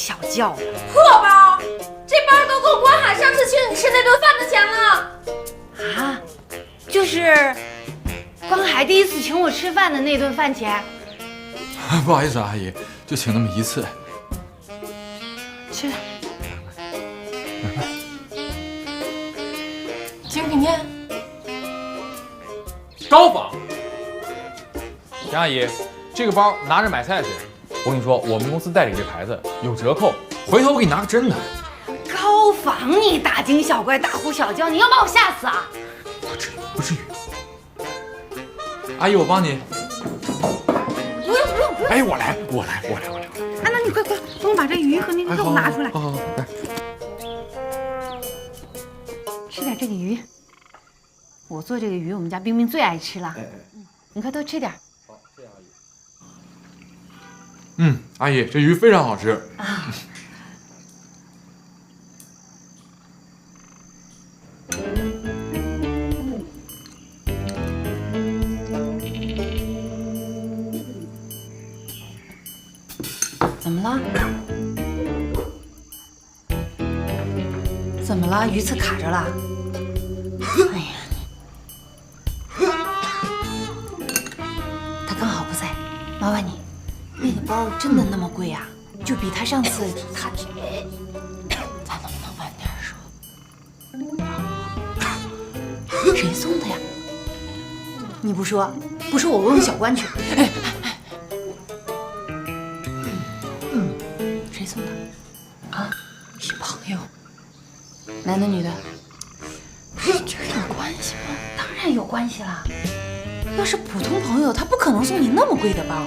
小轿。破包，这包都够关海上次请你吃那顿饭的钱了。啊，就是关海第一次请我吃饭的那顿饭钱。不好意思，阿姨，就请那么一次。吃。请品念。高仿。杨阿姨，这个包拿着买菜去。我跟你说，我们公司代理这牌子有折扣，回头我给你拿个真的。高仿，你大惊小怪、大呼小叫，你要把我吓死啊！不至于，不至于。阿姨，我帮你。不用不用不用。哎，我来。哎，那你快，帮我把这鱼和那个肉拿出来。好，来。吃点这个鱼，我做这个鱼，我们家冰冰最爱吃了。你快多吃点。好，谢谢阿姨。阿姨，这鱼非常好吃。啊。怎么了？怎么了？鱼刺卡着了？哎呀，他刚好不在，麻烦你，那个包真的那么贵呀？就比他上次他这，咱能不能晚点说？谁送的呀？你不说，我问问小关去。谁送的？啊，是朋友。男的女的？这有关系吗？当然有关系啦。要是普通朋友，他不可能送你那么贵的包。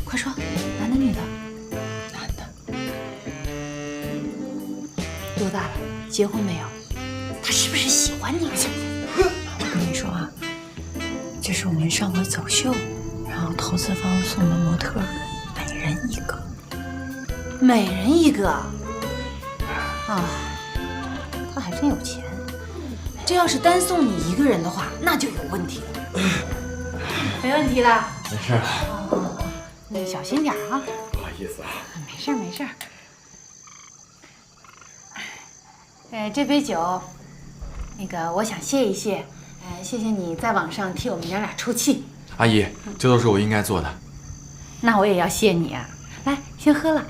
快说，男的女的？男的。多大了？结婚没有？他是不是喜欢你？我跟你说啊，这是我们上回走秀，然后投资方送的模特，每人一个。每人一个。啊，他还真有钱。这要是单送你一个人的话，那就有问题了。没问题了。没事。那小心点啊。不好意思啊。没事。这杯酒，那个我想谢一谢，谢谢你在网上替我们娘俩出气。阿姨，这都是我应该做的。那我也要谢你啊。来，先喝了。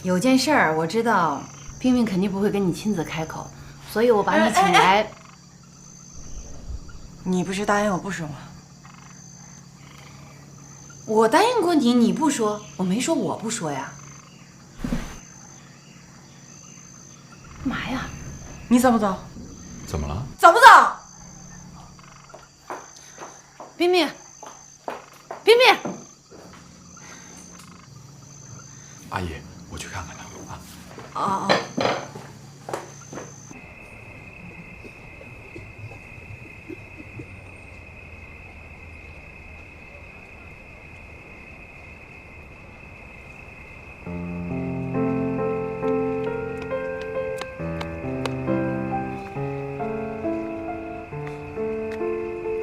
有件事儿我知道，冰冰肯定不会跟你亲自开口，所以我把你请来。你不是答应我不说吗？我答应过你，你不说，我没说我不说呀。干嘛呀？你走不走？怎么了？走不走？冰冰，阿姨，我去看看他啊。哦。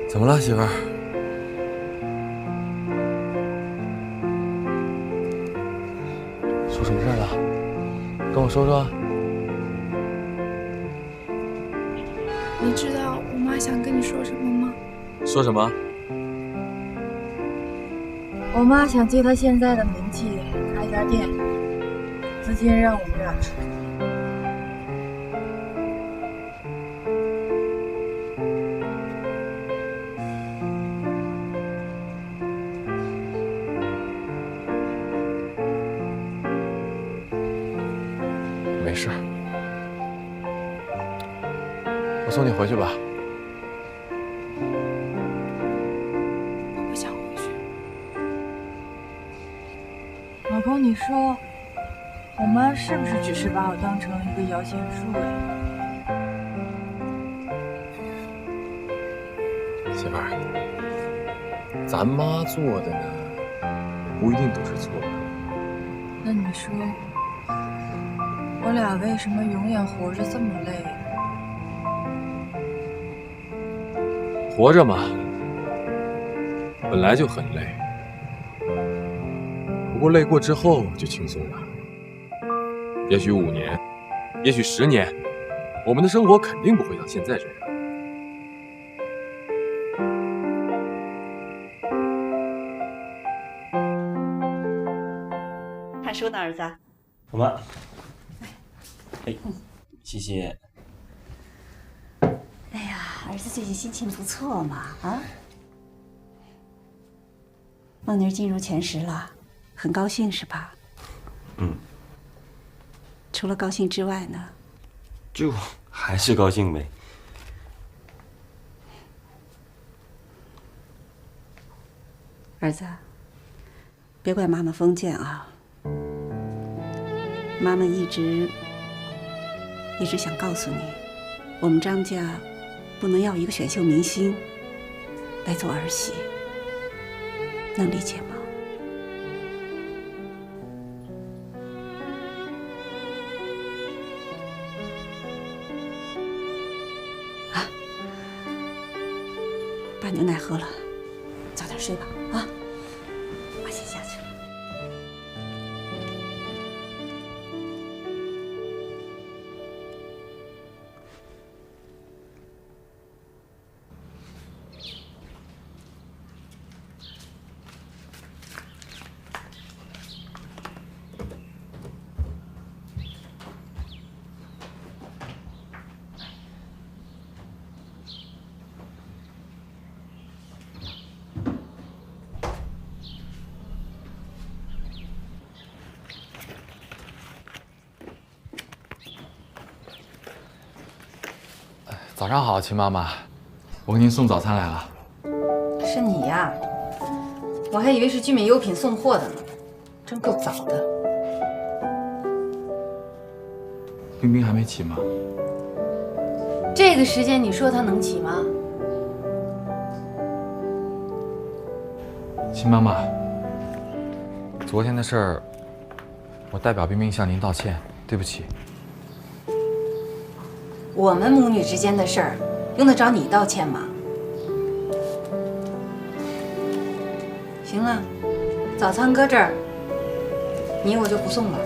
怎么了，媳妇儿？出什么事儿了？跟我说说。你知道我妈想跟你说什么吗？说什么？我妈想借她现在的名气开家店，资金让我们俩出。没事，我送你回去吧。我不想回去。老公，你说我妈是不是只是把我当成一个摇钱树呀？媳妇儿，咱妈做的呢，不一定都是错的。那你说，我俩为什么永远活着这么累呀？活着嘛，本来就很累，不过累过之后就轻松了。也许5年，也许10年，我们的生活肯定不会像现在这样。看书呢，儿子。妈，哎，谢谢。哎呀，儿子最近心情不错嘛，啊？梦妮进入前10了，很高兴是吧？嗯。除了高兴之外呢？就还是高兴呗。儿子，别怪妈妈封建啊。妈妈一直想告诉你，我们张家不能要一个选秀明星来做儿媳，能理解吗？啊，把牛奶喝了，早点睡吧啊！我先下去了。早上好，秦妈妈，我给您送早餐来了。是你呀？我还以为是聚美优品送货的呢，真够早的。冰冰还没起吗？这个时间你说她能起吗？秦妈妈，昨天的事儿，我代表冰冰向您道歉，对不起。我们母女之间的事儿，用得着你道歉吗？行了，早餐搁这儿，你我就不送了。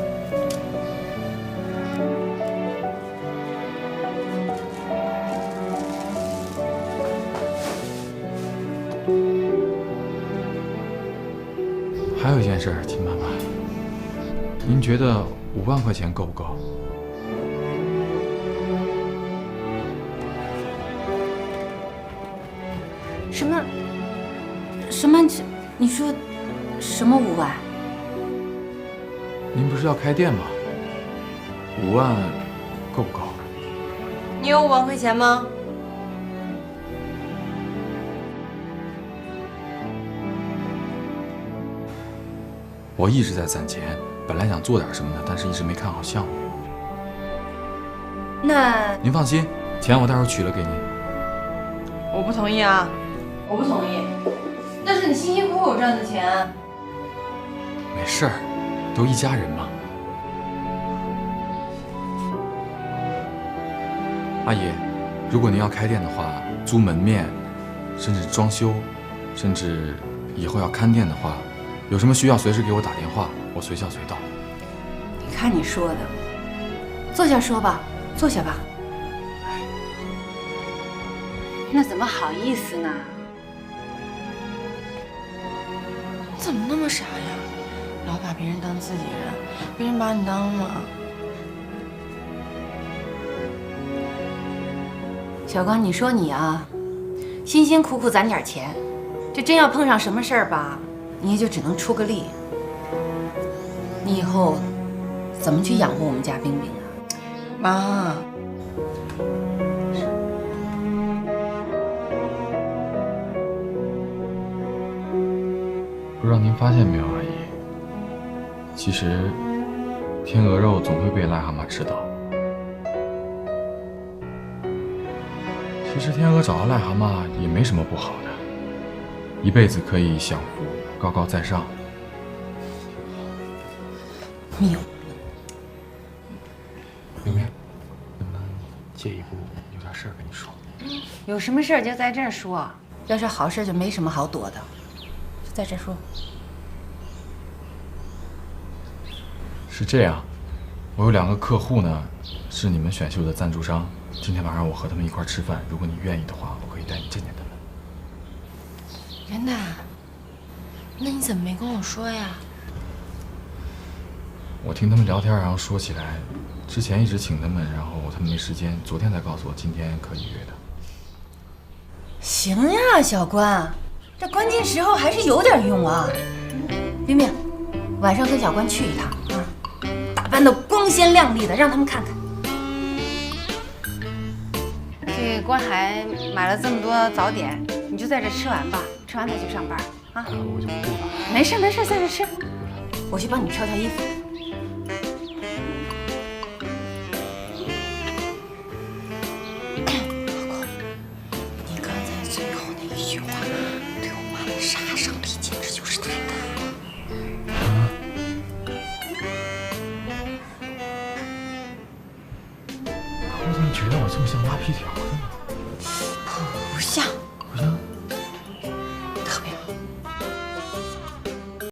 还有一件事，秦妈妈，您觉得5万块钱够不够？什么？你说什么5万？您不是要开店吗？5万够不够？你有5万块钱吗？我一直在攒钱，本来想做点什么的，但是一直没看好项目。那您放心，钱我待会儿取了给您。我不同意啊！我不同意。那是你辛辛苦苦赚的钱。没事儿，都一家人嘛。阿姨，如果您要开店的话，租门面，甚至装修，甚至以后要看店的话，有什么需要随时给我打电话，我随叫随到。你看你说的，坐下说吧，坐下吧。那怎么好意思呢？你怎么那么傻呀？老把别人当自己人，别人把你当吗？小光，你说你啊，辛辛苦苦攒点钱，这真要碰上什么事儿吧，你也就只能出个力。你以后怎么去养活我们家冰冰啊？妈，不知道您发现没有，阿姨，其实天鹅肉总会被癞蛤蟆吃到。其实天鹅找到癞蛤蟆也没什么不好的，一辈子可以享福，高高在上。谬论。冰冰，能不能借一步？有点事儿跟你说。有什么事儿就在这儿说，要是好事就没什么好躲的，就在这儿说。是这样，我有2个客户呢，是你们选秀的赞助商。今天晚上我和他们一块儿吃饭，如果你愿意的话，我可以带你见见他们。元旦，那你怎么没跟我说呀？我听他们聊天，然后说起来，之前一直请他们，然后他们没时间，昨天才告诉我今天可以约的。行呀，小关，这关键时候还是有点用啊。冰冰，晚上跟小关去一趟啊，打扮的光鲜亮丽的，让他们看看。这关海买了这么多早点，你就在这吃完吧，吃完再去上班啊。我就不了。没事没事，在这吃，我去帮你挑挑衣服。老公，你刚才最后那一句话对我妈的杀伤力简直就是太大了。我怎么觉得我这么像拉皮条的呢？